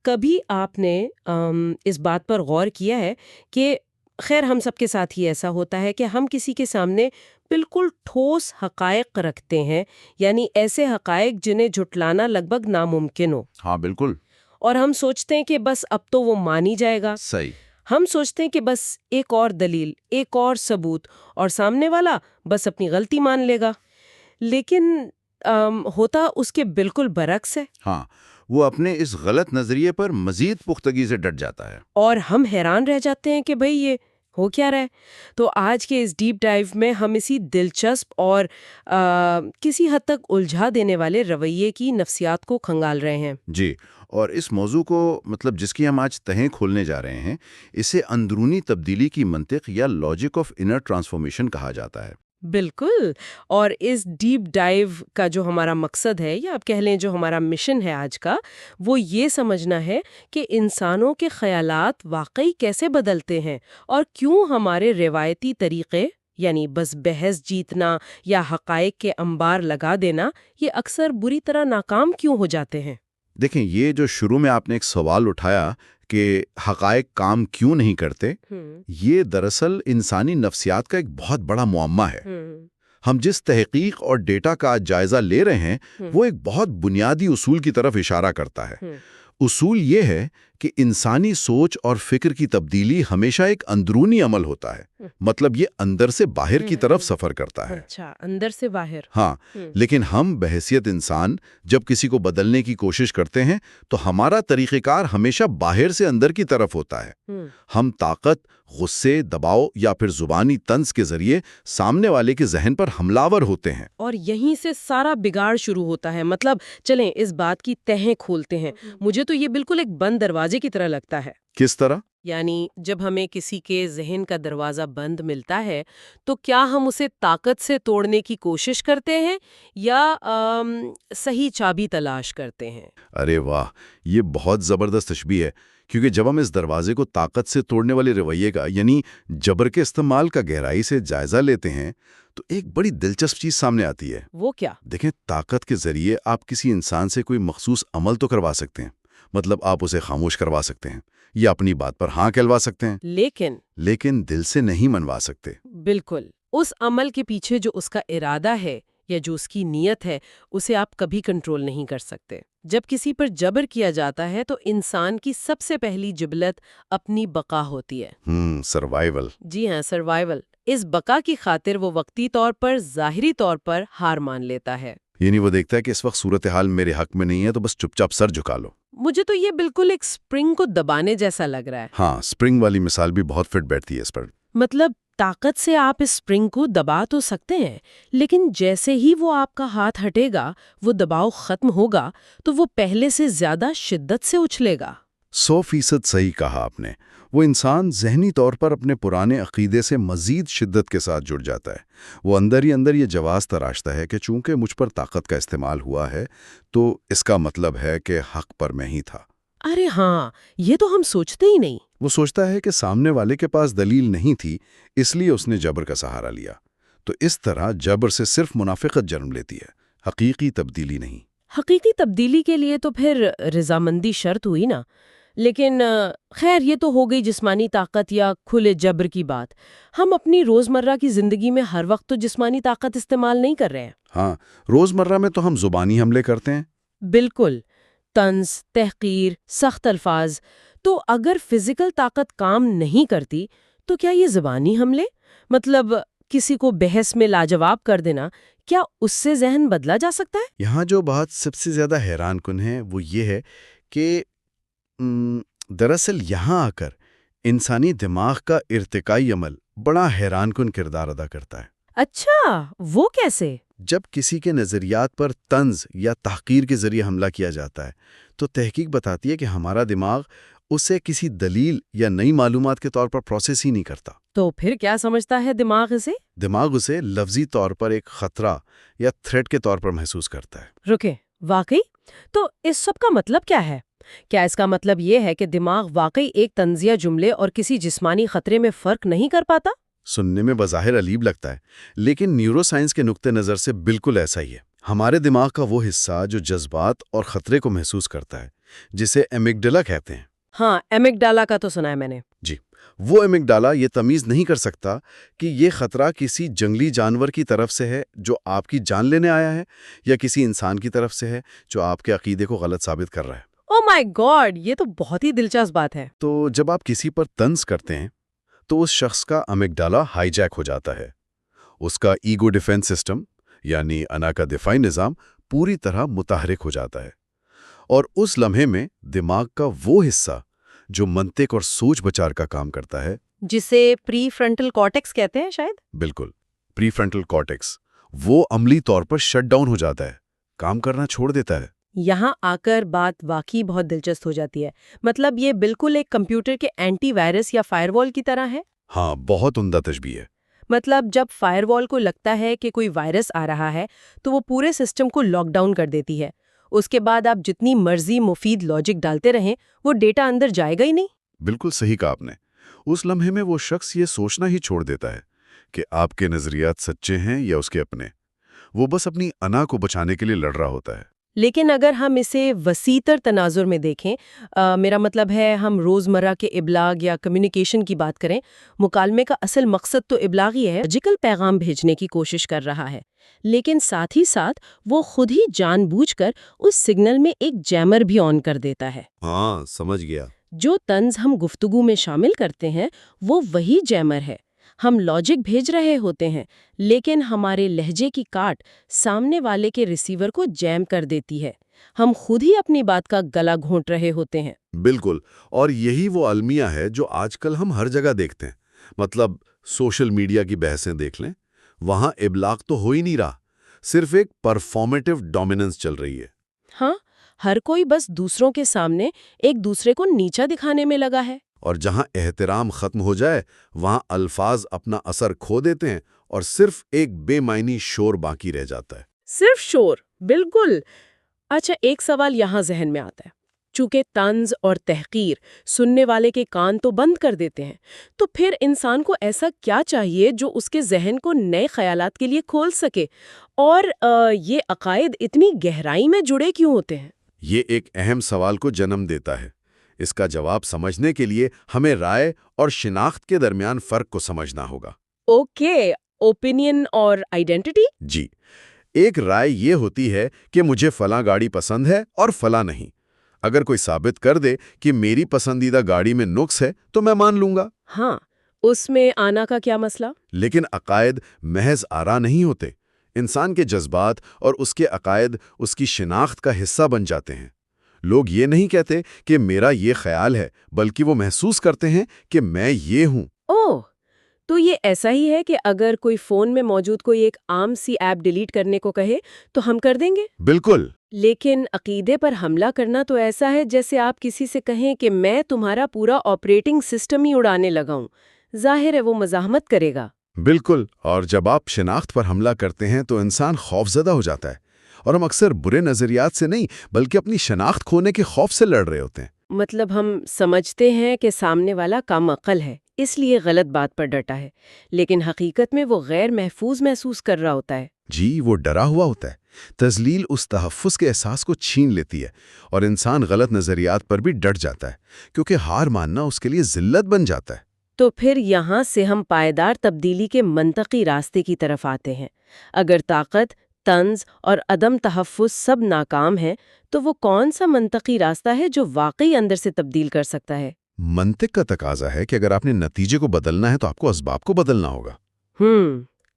کبھی آپ نے اس بات پر غور کیا ہے کہ خیر ہم سب کے ساتھ ہی ایسا ہوتا ہے کہ ہم کسی کے سامنے بالکل ٹھوس حقائق رکھتے ہیں، یعنی ایسے حقائق جنہیں جھٹلانا لگ بھگ ناممکن ہو، ہاں بالکل اور ہم سوچتے ہیں کہ بس اب تو وہ مان ہی جائے گا۔ صحیح. ہم سوچتے ہیں کہ بس ایک اور دلیل، ایک اور ثبوت، اور سامنے والا بس اپنی غلطی مان لے گا۔ لیکن ہوتا اس کے بالکل برعکس ہے، ہاں وہ اپنے اس غلط نظریے پر مزید پختگی سے ڈٹ جاتا ہے. اور ہم حیران رہ جاتے ہیں کہ بھئی یہ ہو کیا رہا ہے۔ تو آج کے اس ڈیپ ڈائیو میں ہم اسی دلچسپ اور کسی حد تک الجھا دینے والے رویے کی نفسیات کو کھنگال رہے ہیں۔ جی، اور اس موضوع کو جس کی ہم آج تہیں کھولنے جا رہے ہیں، اسے اندرونی تبدیلی کی منطق یا لاجک آف انر ٹرانسفارمیشن کہا جاتا ہے. بالکل، اور اس ڈیپ ڈائیو کا جو ہمارا مقصد ہے، یا آپ کہہ لیں جو ہمارا مشن ہے آج کا، وہ یہ سمجھنا ہے کہ انسانوں کے خیالات واقعی کیسے بدلتے ہیں، اور کیوں ہمارے روایتی طریقے یعنی بس بحث جیتنا یا حقائق کے انبار لگا دینا، یہ اکثر بری طرح ناکام کیوں ہو جاتے ہیں۔ دیکھیں، یہ جو شروع میں آپ نے ایک سوال اٹھایا کہ حقائق کام کیوں نہیں کرتے، یہ دراصل انسانی نفسیات کا ایک بہت بڑا معمہ ہے. ہم جس تحقیق اور ڈیٹا کا جائزہ لے رہے ہیں وہ ایک بہت بنیادی اصول کی طرف اشارہ کرتا ہے. اصول یہ ہے کہ انسانی سوچ اور فکر کی تبدیلی ہمیشہ ایک اندرونی عمل ہوتا ہے. مطلب یہ اندر سے باہر کی طرف سفر کرتا ہے. اچھا، اندر سے باہر۔ ہاں، لیکن ہم بحیثیت انسان جب کسی کو بدلنے کی کوشش کرتے ہیں تو ہمارا طریقہ کار ہمیشہ باہر سے اندر کی طرف ہوتا ہے. ہم طاقت، غصے، دباؤ یا پھر زبانی طنز کے ذریعے سامنے والے کے ذہن پر حملہ ہوتے ہیں. اور یہیں سے سارا بگاڑ شروع ہوتا ہے۔ مطلب چلیں اس بات کی تہیں کھولتے ہیں۔ مجھے تو یہ بالکل ایک بند دروازے کی طرح لگتا ہے۔ کس طرح؟ یعنی جب ہمیں کسی کے ذہن کا دروازہ بند ملتا ہے تو کیا ہم اسے طاقت سے توڑنے کی کوشش کرتے ہیں یا صحیح چابی تلاش کرتے ہیں؟ ارے واہ، یہ بہت زبردست تشبیہ ہے، کیونکہ جب ہم اس دروازے کو طاقت سے توڑنے والے رویے کا یعنی جبر کے استعمال کا گہرائی سے جائزہ لیتے ہیں تو ایک بڑی دلچسپ چیز سامنے آتی ہے۔ وہ کیا؟ دیکھیں، طاقت کے ذریعے آپ کسی انسان سے کوئی مخصوص عمل تو کروا سکتے ہیں، مطلب آپ اسے خاموش کروا سکتے ہیں یا اپنی بات پر ہاں کہلوا سکتے ہیں، لیکن دل سے نہیں منوا سکتے۔ بالکل، اس عمل کے پیچھے جو اس کا ارادہ ہے یا جو اس کی نیت ہے، اسے آپ کبھی کنٹرول نہیں کر سکتے۔ جب کسی پر جبر کیا جاتا ہے تو انسان کی سب سے پہلی جبلت اپنی بقا ہوتی ہے۔ سروائیول۔ جی ہاں، سروائیول۔ اس بقا کی خاطر وہ وقتی طور پر، ظاہری طور پر ہار مان لیتا ہے۔ یعنی وہ دیکھتا ہے کہ اس وقت صورتحال میرے حق میں نہیں ہے تو بس چپ چاپ سر جھکا لو۔ مجھے تو یہ بالکل ایک سپرنگ کو دبانے جیسا لگ رہا ہے۔ ہاں، سپرنگ والی مثال بھی بہت فٹ بیٹھتی ہے اس پر۔ مطلب طاقت سے آپ اس سپرنگ کو دبا تو سکتے ہیں، لیکن جیسے ہی وہ آپ کا ہاتھ ہٹے گا، وہ دباؤ ختم ہوگا تو وہ پہلے سے زیادہ شدت سے اچھلے گا۔ 100% صحیح کہا آپ نے۔ وہ انسان ذہنی طور پر اپنے پرانے عقیدے سے مزید شدت کے ساتھ جڑ جاتا ہے۔ وہ اندر ہی اندر یہ جواز تراشتا ہے کہ چونکہ مجھ پر طاقت کا استعمال ہوا ہے تو اس کا مطلب ہے کہ حق پر میں ہی تھا۔ ارے ہاں، یہ تو ہم سوچتے ہی نہیں۔ وہ سوچتا ہے کہ سامنے والے کے پاس دلیل نہیں تھی، اس لیے اس نے جبر کا سہارا لیا۔ تو اس طرح جبر سے صرف منافقت جنم لیتی ہے، حقیقی تبدیلی نہیں۔ حقیقی تبدیلی کے لیے تو پھر رضامندی شرط ہوئی نا۔ لیکن خیر، یہ تو ہو گئی جسمانی طاقت یا کھلے جبر کی بات۔ ہم اپنی روزمرہ کی زندگی میں ہر وقت تو جسمانی طاقت استعمال نہیں کر رہے ہیں۔ ہاں، روزمرہ میں تو ہم زبانی حملے کرتے ہیں۔ بالکل، طنز، تحقیر، سخت الفاظ۔ تو اگر فزیکل طاقت کام نہیں کرتی تو کیا یہ زبانی حملے، مطلب کسی کو بحث میں لاجواب کر دینا، کیا اس سے ذہن بدلا جا سکتا ہے؟ یہاں جو بات سب سے زیادہ حیران کن ہے وہ یہ ہے کہ دراصل یہاں آ کر انسانی دماغ کا ارتقائی عمل بڑا حیران کن کردار ادا کرتا ہے۔ اچھا، وہ کیسے؟ جب کسی کے نظریات پر طنز یا تحقیر کے ذریعے حملہ کیا جاتا ہے تو تحقیق بتاتی ہے کہ ہمارا دماغ اسے کسی دلیل یا نئی معلومات کے طور پر پروسیس ہی نہیں کرتا۔ تو پھر کیا سمجھتا ہے دماغ اسے؟ دماغ اسے لفظی طور پر ایک خطرہ یا تھریٹ کے طور پر محسوس کرتا ہے۔ رکے، واقعی؟ تو اس سب کا مطلب کیا ہے؟ کیا اس کا مطلب یہ ہے کہ دماغ واقعی ایک طنزیہ جملے اور کسی جسمانی خطرے میں فرق نہیں کر پاتا؟ سننے میں بظاہر عجیب لگتا ہے، لیکن نیورو سائنس کے نقطہ نظر سے بالکل ایسا ہی ہے۔ ہمارے دماغ کا وہ حصہ جو جذبات اور خطرے کو محسوس کرتا ہے، جسے ایمگڈالا کہتے ہیں۔ ہاں، ایمگڈالا کا تو سنا ہے میں نے۔ جی، وہ ایمگڈالا یہ تمیز نہیں کر سکتا کہ یہ خطرہ کسی جنگلی جانور کی طرف سے ہے جو آپ کی جان لینے آیا ہے، یا کسی انسان کی طرف سے ہے جو آپ کے عقیدے کو غلط ثابت کر رہا ہے۔ او مائی گاڈ، یہ تو بہت ہی دلچسپ بات ہے۔ تو جب آپ کسی پر طنز کرتے ہیں تو اس شخص کا ایمگڈالا ہائی جیک ہو جاتا ہے، اس کا ایگو ڈیفense سسٹم یعنی انا کا دفاعی نظام پوری طرح متحرک ہو جاتا ہے، اور اس لمحے میں دماغ کا وہ حصہ جو منطق اور سوچ بچار کا کام کرتا ہے، جسے پری فرنٹل کارٹیکس کہتے ہیں شاید۔ بالکل پری فرنٹل کارٹیکس، وہ عملی طور پر شٹ ڈاؤن ہو جاتا ہے، کام کرنا چھوڑ دیتا ہے۔ یہاں آ کر بات واقعی بہت دلچسپ ہو جاتی ہے۔ مطلب یہ بالکل ایک کمپیوٹر کے اینٹی وائرس یا فائر وال کی طرح ہے۔ ہاں، بہت عمدہ تشبیہ ہے۔ مطلب جب فائر وال کو لگتا ہے کہ کوئی وائرس آ رہا ہے تو وہ پورے سسٹم کو لاک ڈاؤن کر دیتی ہے۔ اس کے بعد آپ جتنی مرضی مفید لاجک ڈالتے رہیں وہ ڈیٹا اندر جائے گا ہی نہیں۔ بالکل صحیح کہا آپ نے۔ اس لمحے میں وہ شخص یہ سوچنا ہی چھوڑ دیتا ہے کہ آپ کے نظریات سچے ہیں یا اس کے اپنے۔ وہ بس اپنی انا کو بچانے کے لیے لڑ رہا ہوتا ہے۔ لیکن اگر ہم اسے وسیع تر تناظر میں دیکھیں، میرا مطلب ہے ہم روزمرہ کے ابلاغ یا کمیونیکیشن کی بات کریں، مکالمے کا اصل مقصد تو ابلاغی ہے، لاجیکل پیغام بھیجنے کی کوشش کر رہا ہے، لیکن ساتھ ہی ساتھ وہ خود ہی جان بوجھ کر اس سگنل میں ایک جیمر بھی آن کر دیتا ہے۔ ہاں، سمجھ گیا۔ جو طنز ہم گفتگو میں شامل کرتے ہیں وہ وہی جیمر ہے۔ ہم لاجک بھیج رہے ہوتے ہیں لیکن ہمارے لہجے کی کاٹ سامنے والے کے ریسیور کو جیم کر دیتی ہے۔ ہم خود ہی اپنی بات کا گلا گھونٹ رہے ہوتے ہیں۔ بالکل، اور یہی وہ المیہ ہے جو آج کل ہم ہر جگہ دیکھتے ہیں۔ مطلب سوشل میڈیا کی بحثیں دیکھ لیں، وہاں ابلاغ تو ہو ہی نہیں رہا، صرف ایک پرفارمیٹیو ڈومیننس چل رہی ہے۔ ہاں، ہر کوئی بس دوسروں کے سامنے ایک دوسرے کو نیچا دکھانے میں لگا ہے۔ اور جہاں احترام ختم ہو جائے وہاں الفاظ اپنا اثر کھو دیتے ہیں اور صرف ایک بے معنی شور باقی رہ جاتا ہے۔ صرف شور، بالکل۔ اچھا، ایک سوال یہاں ذہن میں آتا ہے۔ چونکہ طنز اور تحقیر سننے والے کے کان تو بند کر دیتے ہیں، تو پھر انسان کو ایسا کیا چاہیے جو اس کے ذہن کو نئے خیالات کے لیے کھول سکے؟ اور یہ عقائد اتنی گہرائی میں جڑے کیوں ہوتے ہیں؟ یہ ایک اہم سوال کو جنم دیتا ہے۔ اس کا جواب سمجھنے کے لیے ہمیں رائے اور شناخت کے درمیان فرق کو سمجھنا ہوگا۔ اوکے، اوپینین اور آئیڈینٹی؟ جی، ایک رائے یہ ہوتی ہے کہ مجھے فلاں گاڑی پسند ہے اور فلاں نہیں۔ اگر کوئی ثابت کر دے کہ میری پسندیدہ گاڑی میں نقص ہے تو میں مان لوں گا۔ ہاں، اس میں آنا کا کیا مسئلہ؟ لیکن عقائد محض آرا نہیں ہوتے۔ انسان کے جذبات اور اس کے عقائد اس کی شناخت کا حصہ بن جاتے ہیں۔ لوگ یہ نہیں کہتے کہ میرا یہ خیال ہے، بلکہ وہ محسوس کرتے ہیں کہ میں یہ ہوں۔ اوہ، تو یہ ایسا ہی ہے کہ اگر کوئی فون میں موجود کوئی ایک عام سی ایپ ڈیلیٹ کرنے کو کہے تو ہم کر دیں گے؟ بالکل۔ لیکن عقیدے پر حملہ کرنا تو ایسا ہے جیسے آپ کسی سے کہیں کہ میں تمہارا پورا آپریٹنگ سسٹم ہی اڑانے لگا ہوں۔ ظاہر ہے وہ مزاحمت کرے گا۔ بالکل، اور جب آپ شناخت پر حملہ کرتے ہیں تو انسان خوفزدہ ہو جاتا ہے، اور ہم اکثر برے نظریات سے نہیں بلکہ اپنی شناخت کھونے کے خوف سے لڑ رہے ہوتے ہیں۔ مطلب ہم سمجھتے ہیں کہ سامنے والا کم عقل ہے، اس لیے غلط بات پر ڈٹا ہے، لیکن حقیقت میں وہ غیر محفوظ محسوس کر رہا ہوتا ہے۔ جی، وہ ڈرا ہوا ہوتا ہے۔ تذلیل اس تحفظ کے احساس کو چھین لیتی ہے، اور انسان غلط نظریات پر بھی ڈٹ جاتا ہے، کیونکہ ہار ماننا اس کے لیے ذلت بن جاتا ہے۔ تو پھر یہاں سے ہم پائیدار تبدیلی کے منطقی راستے کی طرف آتے ہیں۔ اگر طاقت، طنز اور عدم تحفظ سب ناکام ہیں تو وہ کون سا منطقی راستہ ہے جو واقعی اندر سے تبدیل کر سکتا ہے؟ منطق کا تقاضا ہے کہ اگر آپ نے نتیجے کو بدلنا ہے تو آپ کو اسباب کو بدلنا ہوگا۔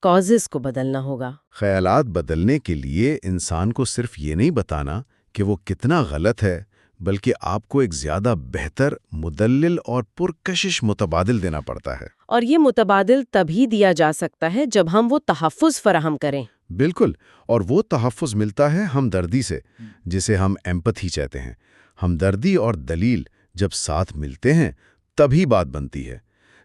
کازز کو بدلنا ہوگا۔ خیالات بدلنے کے لیے انسان کو صرف یہ نہیں بتانا کہ وہ کتنا غلط ہے، بلکہ آپ کو ایک زیادہ بہتر، مدلل اور پرکشش متبادل دینا پڑتا ہے۔ اور یہ متبادل تبھی دیا جا سکتا ہے جب ہم وہ تحفظ فراہم کریں۔ بالکل، اور وہ تحفظ ملتا ہے ہمدردی سے، جسے ہم ایمپتھی کہتے ہیں۔ ہمدردی اور دلیل جب ساتھ ملتے ہیں تبھی بات بنتی ہے۔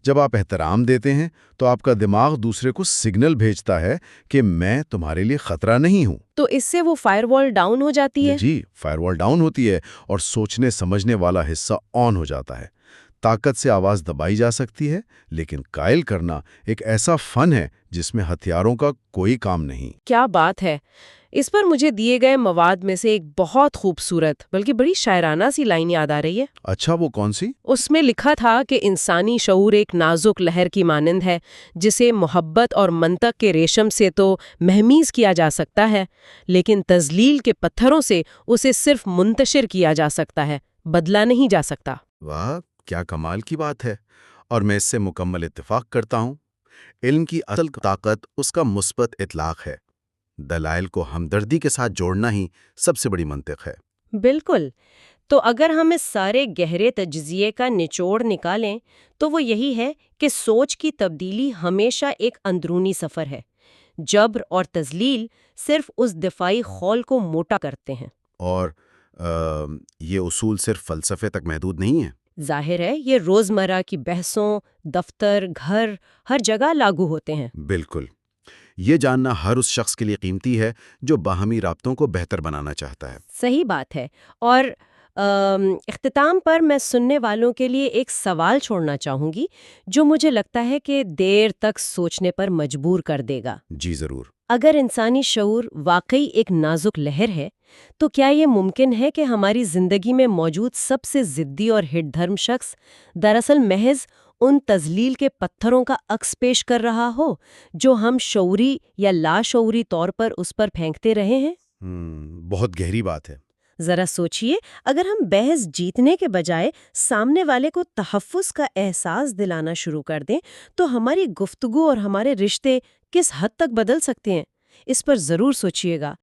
جب آپ احترام دیتے ہیں تو آپ کا دماغ دوسرے کو سگنل بھیجتا ہے کہ میں تمہارے لیے خطرہ نہیں ہوں۔ تو اس سے وہ فائر وال ڈاؤن ہو جاتی ہے؟ جی، فائر وال ڈاؤن ہوتی ہے اور سوچنے سمجھنے والا حصہ آن ہو جاتا ہے۔ طاقت سے آواز دبائی جا سکتی ہے، لیکن قائل کرنا ایک ایسا فن ہے جس میں ہتھیاروں کا کوئی کام نہیں۔ کیا بات ہے! اس پر مجھے دیے گئے مواد میں سے ایک بہت خوبصورت بلکہ بڑی شاعرانہ سی لائن یاد آ رہی ہے۔ اچھا، وہ کون سی؟ اس میں لکھا تھا کہ انسانی شعور ایک نازک لہر کی مانند ہے جسے محبت اور منطق کے ریشم سے تو مہمیز کیا جا سکتا ہے، لیکن تذلیل کے پتھروں سے اسے صرف منتشر کیا جا سکتا ہے، بدلا نہیں جا سکتا۔ واہ، کیا کمال کی بات ہے، اور میں اس سے مکمل اتفاق کرتا ہوں۔ علم کی اصل طاقت اس کا مثبت اطلاق ہے۔ دلائل کو ہمدردی کے ساتھ جوڑنا ہی سب سے بڑی منطق ہے۔ بالکل۔ تو اگر ہم اس سارے گہرے تجزیے کا نچوڑ نکالیں تو وہ یہی ہے کہ سوچ کی تبدیلی ہمیشہ ایک اندرونی سفر ہے۔ جبر اور تذلیل صرف اس دفاعی خول کو موٹا کرتے ہیں۔ اور یہ اصول صرف فلسفے تک محدود نہیں ہیں۔ ظاہر ہے یہ روزمرہ کی بحثوں، دفتر، گھر، ہر جگہ لاگو ہوتے ہیں۔ بالکل۔ یہ جاننا ہر اس شخص کے لیے قیمتی ہے جو باہمی رابطوں کو بہتر بنانا چاہتا ہے۔ صحیح بات ہے۔ اور اختتام پر میں سننے والوں کے لیے ایک سوال چھوڑنا چاہوں گی جو مجھے لگتا ہے کہ دیر تک سوچنے پر مجبور کر دے گا۔ جی ضرور۔ اگر انسانی شعور واقعی ایک نازک لہر ہے تو کیا یہ ممکن ہے کہ ہماری زندگی میں موجود سب سے ضدی اور ہٹ دھرم شخص دراصل محض ان تذلیل کے پتھروں کا عکس پیش کر رہا ہو جو ہم شعوری یا لاشعوری طور پر اس پر پھینکتے رہے ہیں؟ بہت گہری بات ہے۔ ذرا سوچئے، اگر ہم بحث جیتنے کے بجائے سامنے والے کو تحفظ کا احساس دلانا شروع کر دیں تو ہماری گفتگو اور ہمارے رشتے کس حد تک بدل سکتے ہیں؟ اس پر ضرور سوچئے گا۔